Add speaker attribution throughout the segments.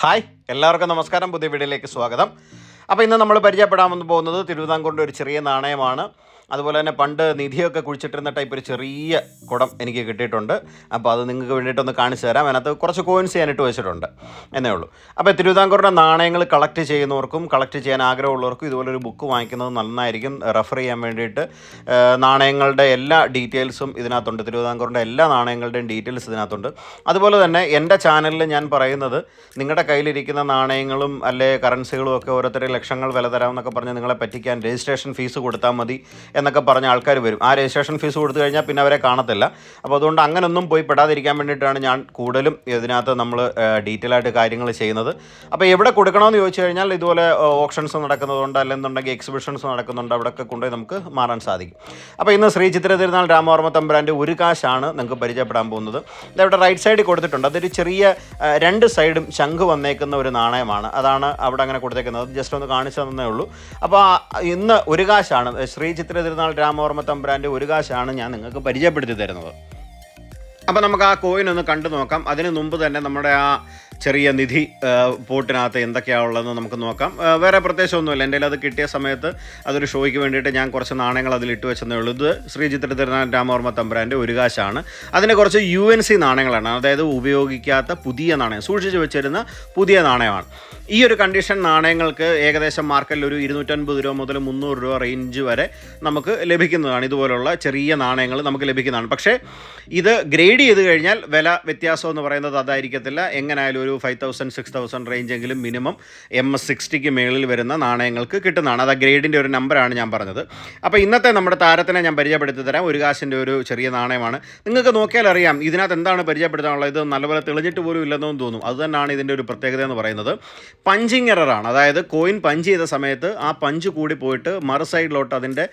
Speaker 1: Hi, എല്ലാവർക്കും നമസ്കാരം. പുതിയ വീഡിയോയിലേക്ക് സ്വാഗതം. അപ്പോൾ ഇന്ന് നമ്മൾ പരിചയപ്പെടാൻ പോകുന്നത് തിരുവിതാംകൂറിൻ്റെ ഒരു ചെറിയ നാണയമാണ്. അതുപോലെ തന്നെ പണ്ട് നിധിയൊക്കെ കുഴിച്ചിട്ടിരുന്ന ടൈപ്പ് ഒരു ചെറിയ കുടം എനിക്ക് കിട്ടിയിട്ടുണ്ട്. അപ്പോൾ അത് നിങ്ങൾക്ക് വേണ്ടിയിട്ടൊന്ന് കാണിച്ചു തരാം. അതിനകത്ത് കുറച്ച് കോയിൻസ് ഞാനിട്ട് വെച്ചിട്ടുണ്ട് എന്നേ ഉള്ളൂ. അപ്പോൾ തിരുവിതാംകൂറിൻ്റെ നാണയങ്ങൾ കളക്ട് ചെയ്യുന്നവർക്കും കളക്ട് ചെയ്യാൻ ആഗ്രഹമുള്ളവർക്കും ഇതുപോലൊരു ബുക്ക് വാങ്ങിക്കുന്നത് നന്നായിരിക്കും. റെഫർ ചെയ്യാൻ വേണ്ടിയിട്ട് നാണയങ്ങളുടെ എല്ലാ ഡീറ്റെയിൽസും ഇതിനകത്തുണ്ട്. തിരുവിതാംകൂറിൻ്റെ എല്ലാ നാണയങ്ങളുടെയും ഡീറ്റെയിൽസ് ഇതിനകത്തുണ്ട്. അതുപോലെ തന്നെ എൻ്റെ ചാനലിൽ ഞാൻ പറയുന്നത് നിങ്ങളുടെ കയ്യിലിരിക്കുന്ന നാണയങ്ങളും അല്ലെ കറൻസികളും ഒക്കെ ഓരോരുത്തരെ ലക്ഷങ്ങൾ വില തരാമെന്നൊക്കെ പറഞ്ഞ് നിങ്ങളെ പറ്റിക്കാൻ രജിസ്ട്രേഷൻ ഫീസ് കൊടുത്താൽ മതി എന്നൊക്കെ പറഞ്ഞ ആൾക്കാർ വരും. ആ രജിസ്ട്രേഷൻ ഫീസ് കൊടുത്തു കഴിഞ്ഞാൽ പിന്നെ അവരെ കാണത്തില്ല. അപ്പോൾ അതുകൊണ്ട് അങ്ങനൊന്നും പോയി പെടാതിരിക്കാൻ വേണ്ടിയിട്ടാണ് ഞാൻ കൂടുതലും ഇതിനകത്ത് നമ്മൾ ഡീറ്റെയിൽ ആയിട്ട് കാര്യങ്ങൾ ചെയ്യുന്നത്. അപ്പോൾ എവിടെ കൊടുക്കണമെന്ന് ചോദിച്ചു കഴിഞ്ഞാൽ ഇതുപോലെ ഓപ്ഷൻസ് നടക്കുന്നതുകൊണ്ട് അല്ലെന്നുണ്ടെങ്കിൽ എക്സിബിഷൻസ് നടക്കുന്നുണ്ട്, അവിടെയൊക്കെ കൊണ്ടുപോയി നമുക്ക് മാറാൻ സാധിക്കും. അപ്പോൾ ഇന്ന് ശ്രീ ചിത്ര തിരുനാൾ രാമവർമ്മ തമ്പുരാൻ്റെ ഒരു കാശാണ് നിങ്ങൾക്ക് പരിചയപ്പെടാൻ പോകുന്നത്. ഇതവിടെ റൈറ്റ് സൈഡിൽ കൊടുത്തിട്ടുണ്ട്. അതൊരു ചെറിയ രണ്ട് സൈഡും ശംഖ് വന്നേക്കുന്ന ഒരു നാണയമാണ്. അതാണ് അവിടെ അങ്ങനെ കൊടുത്തേക്കുന്നത്. ജസ്റ്റ് ഒന്ന് കാണിച്ചു തന്നേ ഉള്ളൂ. അപ്പോൾ ഇന്ന് ഒരു കാശാണ് ശ്രീ ചിത്ര തിരുനാൾ രാമവർമ്മ തമ്പുരാൻ്റെ ഒരു കാശാണ് ഞാൻ നിങ്ങൾക്ക് പരിചയപ്പെടുത്തി തരുന്നത്. അപ്പോൾ നമുക്ക് ആ കോയിൻ ഒന്ന് കണ്ടു നോക്കാം. അതിന് മുമ്പ് തന്നെ നമ്മുടെ ആ ചെറിയ നിധി പോട്ടിനകത്ത് എന്തൊക്കെയാണ് ഉള്ളതെന്ന് നമുക്ക് നോക്കാം. വേറെ പ്രത്യേകിച്ചൊന്നുമില്ല. എൻ്റെ അത് കിട്ടിയ സമയത്ത് അതൊരു ഷോയ്ക്ക് വേണ്ടിയിട്ട് ഞാൻ കുറച്ച് നാണയങ്ങൾ അതിലിട്ട് വെച്ചെന്നേ ഉള്ളൂ. ഇത് ശ്രീ ചിത്ര തിരുനാൾ രാമവർമ്മ തമ്പുരാൻ്റെ ഒരു കാശാണ്. അതിൻ്റെ കുറച്ച് UNC നാണയങ്ങളാണ്, അതായത് ഉപയോഗിക്കാത്ത പുതിയ നാണയം, സൂക്ഷിച്ച് വെച്ചിരുന്ന പുതിയ നാണയമാണ്. ഈ ഒരു കണ്ടീഷൻ നാണയങ്ങൾക്ക് ഏകദേശം മാർക്കറ്റിൽ ഒരു 250 രൂപ മുതൽ 300 രൂപ റേഞ്ച് വരെ നമുക്ക് ലഭിക്കുന്നതാണ്. ഇതുപോലുള്ള ചെറിയ നാണയങ്ങൾ നമുക്ക് ലഭിക്കുന്നതാണ്. പക്ഷേ ഇത് ഗ്രേഡ് ചെയ്ത് കഴിഞ്ഞാൽ വില വ്യത്യാസം എന്ന് പറയുന്നത് അതായിരിക്കത്തില്ല. എങ്ങനെയായാലും ഒരു 5000 6000 റേഞ്ചെങ്കിലും മിനിമം MS60ക്ക് മേളിൽ വരുന്ന നാണയങ്ങൾക്ക് കിട്ടുന്നതാണ്. അത് ആ ഗ്രേഡിൻ്റെ ഒരു നമ്പറാണ് ഞാൻ പറഞ്ഞത്. അപ്പോൾ ഇന്നത്തെ നമ്മുടെ താരത്തിനെ ഞാൻ പരിചയപ്പെടുത്തി തരാം. ഒരു കാശിൻ്റെ ഒരു ചെറിയ നാണയമാണ്. നിങ്ങൾക്ക് നോക്കിയാൽ അറിയാം ഇതിനകത്ത് എന്താണ് പരിചയപ്പെടുത്താനുള്ളത്. ഇത് നല്ലപോലെ തെളിഞ്ഞിട്ട് പോലും ഇല്ലെന്നും തോന്നും. അതുതന്നെയാണ് ഇതിൻ്റെ ഒരു പ്രത്യേകത എന്ന് പറയുന്നത്. പഞ്ചിങ് എററാണ്. അതായത് കോയിൻ പഞ്ച് ചെയ്ത സമയത്ത് ആ പഞ്ച് കൂടി പോയിട്ട് മറു സൈഡിലോട്ട് അതിൻ്റെ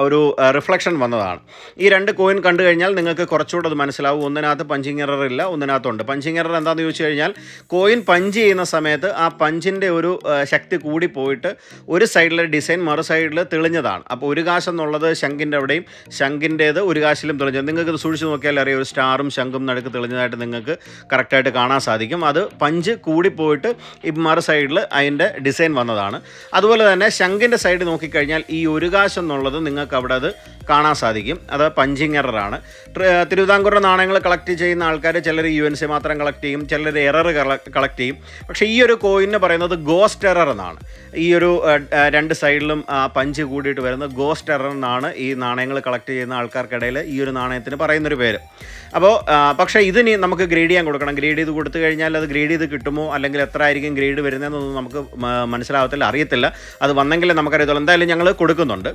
Speaker 1: ഒരു റിഫ്ലക്ഷൻ വന്നതാണ്. ഈ രണ്ട് കോയിൻ കണ്ടു കഴിഞ്ഞാൽ നിങ്ങൾക്ക് കുറച്ചുകൂടെ അത് മനസ്സിലാവും. ഒന്നിനകത്ത് പഞ്ചിങ് എറർ ഇല്ല, ഒന്നിനകത്തുണ്ട്. പഞ്ചിങ് എറർ എന്താണെന്ന് ചോദിച്ചു കഴിഞ്ഞാൽ കോയിൻ പഞ്ച് ചെയ്യുന്ന സമയത്ത് ആ പഞ്ചിൻ്റെ ഒരു ശക്തി കൂടി പോയിട്ട് ഒരു സൈഡിലെ ഡിസൈൻ മറു സൈഡിൽ തെളിഞ്ഞതാണ്. അപ്പോൾ ഒരു കാശ് എന്നുള്ളത് ശംഖിൻ്റെ അവിടെയും ശംഖിൻ്റേത് ഒരു കാശിലും തെളിഞ്ഞത്. നിങ്ങൾക്ക് ഇത് സൂക്ഷിച്ച് നോക്കിയാൽ അറിയാം. ഒരു സ്റ്റാറും ശംഖും നടുക്ക് തെളിഞ്ഞതായിട്ട് നിങ്ങൾക്ക് കറക്റ്റായിട്ട് കാണാൻ സാധിക്കും. അത് പഞ്ച് കൂടിപ്പോയിട്ട് ഈ മറു സൈഡിൽ അതിൻ്റെ ഡിസൈൻ വന്നതാണ്. അതുപോലെ തന്നെ ശംഖിൻ്റെ സൈഡ് നോക്കിക്കഴിഞ്ഞാൽ ഈ ഒരു കാശ് എന്നുള്ളത് നിങ്ങൾക്ക് അവിടെ അത് കാണാൻ സാധിക്കും. അത് പഞ്ചിങ് എററാണ്. തിരുവിതാംകൂറിൻ്റെ നാണയങ്ങൾ കളക്ട് ചെയ്യുന്ന ആൾക്കാർ ചിലർ UNC മാത്രം കളക്ട് ചെയ്യും, ചിലർ എറർ കളക്ട് ചെയ്യും. പക്ഷേ ഈ ഒരു കോയിന് പറയുന്നത് ഗോസ്റ്റ് എറർ എന്നാണ്. ഈ ഒരു രണ്ട് സൈഡിലും പഞ്ച് കൂടിയിട്ട് വരുന്ന ഗോസ്റ്റ് എറർ എന്നാണ് ഈ നാണയങ്ങൾ കളക്ട് ചെയ്യുന്ന ആൾക്കാർക്കിടയിൽ ഈ ഒരു നാണയത്തിന് പറയുന്നൊരു പേര്. അപ്പോൾ പക്ഷേ ഇതിന് നമുക്ക് ഗ്രേഡ് ചെയ്യാൻ കൊടുക്കണം. ഗ്രേഡ് ചെയ്ത് കൊടുത്തു കഴിഞ്ഞാൽ അത് ഗ്രേഡ് ചെയ്ത് കിട്ടുമോ അല്ലെങ്കിൽ എത്ര ആയിരിക്കും ഗ്രേഡ് വരുന്നതെന്നൊന്നും നമുക്ക് മനസ്സിലാവത്തില്ല, അറിയത്തില്ല. അത് വന്നെങ്കിൽ നമുക്കറിയത്തുള്ളൂ. എന്തായാലും ഞങ്ങൾ കൊടുക്കുന്നുണ്ട്.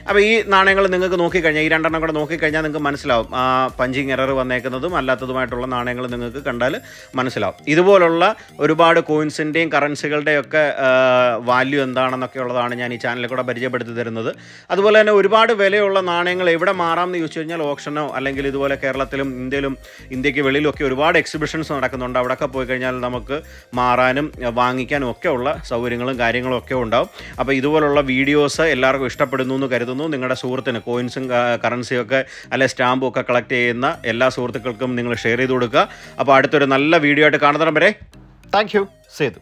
Speaker 1: അപ്പോൾ ഈ നാണയങ്ങൾ നിങ്ങൾക്ക് നോക്കിക്കഴിഞ്ഞാൽ, ഈ രണ്ടെണ്ണം കൂടെ നോക്കിക്കഴിഞ്ഞാൽ നിങ്ങൾക്ക് മനസ്സിലാവും ആ പഞ്ചിങ് എറർ വന്നേക്കുന്നതും അല്ലാത്തതുമായിട്ടുള്ള നാണയങ്ങൾ നിങ്ങൾക്ക് കണ്ടാൽ മനസ്സിലാവും. ഇതുപോലുള്ള ഒരുപാട് കോയിൻസിൻ്റെയും കറൻസികളുടെയും ഒക്കെ വാല്യൂ എന്താണെന്നൊക്കെ ഉള്ളതാണ് ഞാൻ ഈ ചാനലിൽ കൂടെ പരിചയപ്പെടുത്തി തരുന്നത്. അതുപോലെ തന്നെ ഒരുപാട് വിലയുള്ള നാണയങ്ങൾ എവിടെ മാറാമെന്ന് ചോദിച്ചു കഴിഞ്ഞാൽ ഓപ്ഷനോ അല്ലെങ്കിൽ ഇതുപോലെ കേരളത്തിലും ഇന്ത്യക്ക് വെളിയിലൊക്കെ ഒരുപാട് എക്സിബിഷൻസ് നടക്കുന്നുണ്ട്. അവിടെയൊക്കെ പോയി കഴിഞ്ഞാൽ നമുക്ക് മാറാനും വാങ്ങിക്കാനും ഒക്കെ ഉള്ള സൗകര്യങ്ങളും കാര്യങ്ങളും ഒക്കെ ഉണ്ടാവും. അപ്പോൾ ഇതുപോലുള്ള വീഡിയോസ് എല്ലാവർക്കും ഇഷ്ടപ്പെടുന്നു എന്ന് കരുതുന്നു. നിങ്ങളുടെ സുഹൃത്തിന് കോയിൻസും കറൻസിയും ഒക്കെ അല്ലെ സ്റ്റാമ്പും ഒക്കെ കളക്ട് ചെയ്യുന്ന എല്ലാ സുഹൃത്തുക്കൾക്കും നിങ്ങൾ ഷെയർ ചെയ്ത് കൊടുക്കുക. അപ്പോൾ അടുത്തൊരു നല്ല വീഡിയോ ആയിട്ട് കാണുന്നതിന് വരെ താങ്ക് യു. സേതു.